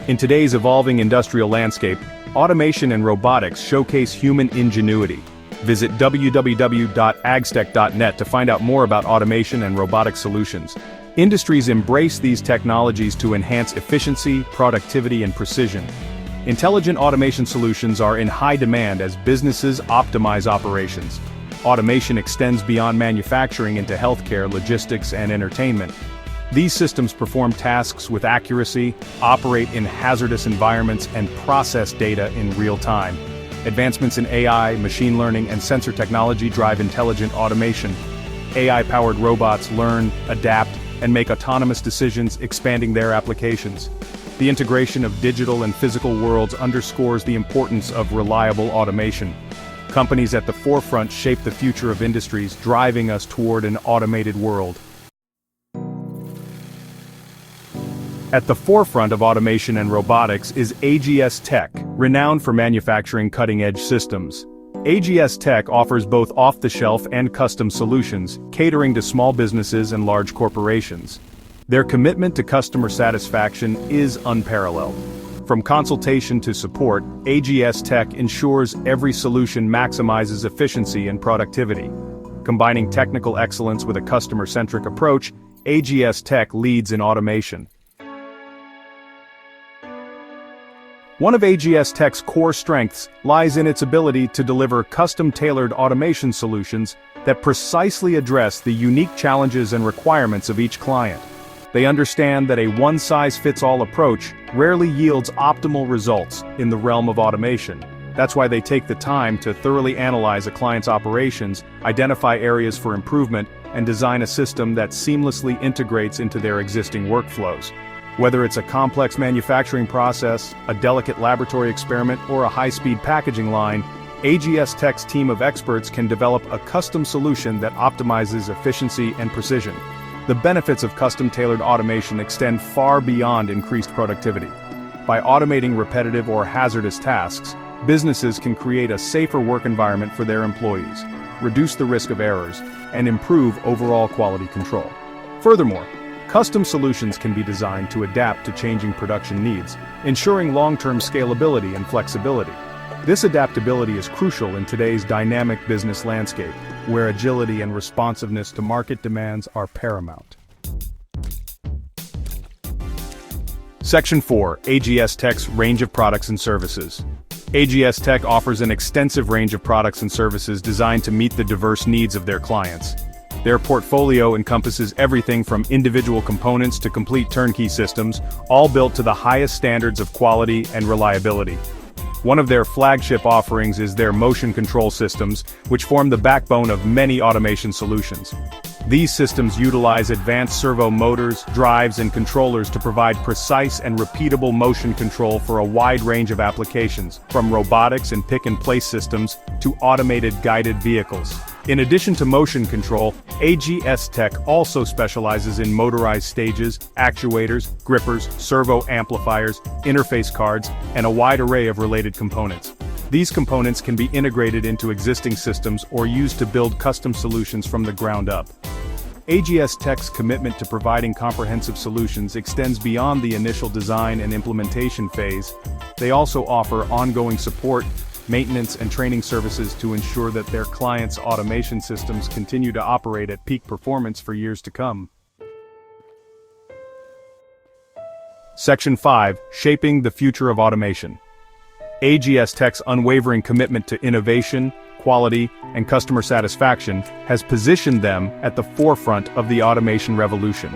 In today's evolving industrial landscape, automation and robotics showcase human ingenuity. Visit www.agstech.net to find out more about automation and robotic solutions. Industries embrace these technologies to enhance efficiency, productivity, and precision. Intelligent automation solutions are in high demand as businesses optimize operations. Automation extends beyond manufacturing into healthcare, logistics, and entertainment. These systems perform tasks with accuracy, operate in hazardous environments, and process data in real time. Advancements in AI, machine learning, and sensor technology drive intelligent automation. AI-powered robots learn, adapt, and make autonomous decisions, expanding their applications. The integration of digital and physical worlds underscores the importance of reliable automation. Companies at the forefront shape the future of industries, driving us toward an automated world. At the forefront of automation and robotics is AGS-TECH, renowned for manufacturing cutting-edge systems. AGS-TECH offers both off-the-shelf and custom solutions, catering to small businesses and large corporations. Their commitment to customer satisfaction is unparalleled. From consultation to support, AGS-TECH ensures every solution maximizes efficiency and productivity. Combining technical excellence with a customer-centric approach, AGS-TECH leads in automation. One of AGS-TECH's core strengths lies in its ability to deliver custom-tailored automation solutions that precisely address the unique challenges and requirements of each client. They understand that a one-size-fits-all approach rarely yields optimal results in the realm of automation. That's why they take the time to thoroughly analyze a client's operations, identify areas for improvement, and design a system that seamlessly integrates into their existing workflows. Whether it's a complex manufacturing process, a delicate laboratory experiment, or a high-speed packaging line, AGS-TECH's team of experts can develop a custom solution that optimizes efficiency and precision. The benefits of custom-tailored automation extend far beyond increased productivity. By automating repetitive or hazardous tasks, businesses can create a safer work environment for their employees, reduce the risk of errors, and improve overall quality control. Furthermore, custom solutions can be designed to adapt to changing production needs, ensuring long-term scalability and flexibility. This adaptability is crucial in today's dynamic business landscape, where agility and responsiveness to market demands are paramount. Section 4. AGS-TECH's range of products and services. AGS-TECH offers an extensive range of products and services designed to meet the diverse needs of their clients. Their portfolio encompasses everything from individual components to complete turnkey systems, all built to the highest standards of quality and reliability. One of their flagship offerings is their motion control systems, which form the backbone of many automation solutions. These systems utilize advanced servo motors, drives, and controllers to provide precise and repeatable motion control for a wide range of applications, from robotics and pick-and-place systems to automated guided vehicles. In addition to motion control, AGS-TECH also specializes in motorized stages, actuators, grippers, servo amplifiers, interface cards, and a wide array of related components. These components can be integrated into existing systems or used to build custom solutions from the ground up. AGS-TECH's commitment to providing comprehensive solutions extends beyond the initial design and implementation phase. They also offer ongoing support, maintenance, and training services to ensure that their clients' automation systems continue to operate at peak performance for years to come. Section 5. Shaping the future of automation. AGS-TECH's unwavering commitment to innovation, quality, and customer satisfaction has positioned them at the forefront of the automation revolution.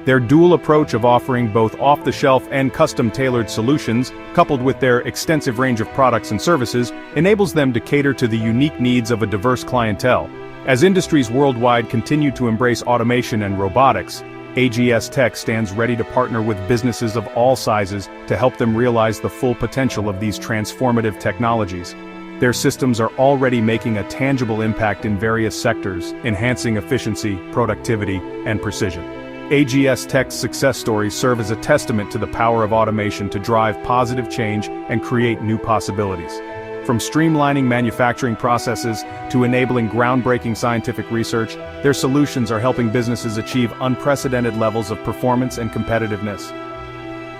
Their dual approach of offering both off-the-shelf and custom-tailored solutions, coupled with their extensive range of products and services, enables them to cater to the unique needs of a diverse clientele. As industries worldwide continue to embrace automation and robotics, AGS-TECH stands ready to partner with businesses of all sizes to help them realize the full potential of these transformative technologies. Their systems are already making a tangible impact in various sectors, enhancing efficiency, productivity, and precision. AGS-TECH's success stories serve as a testament to the power of automation to drive positive change and create new possibilities. From streamlining manufacturing processes to enabling groundbreaking scientific research, their solutions are helping businesses achieve unprecedented levels of performance and competitiveness.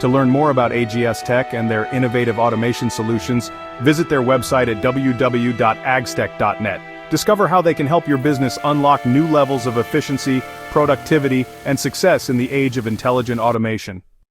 To learn more about AGS-TECH and their innovative automation solutions, visit their website at www.agstech.net. Discover how they can help your business unlock new levels of efficiency, productivity, and success in the age of intelligent automation.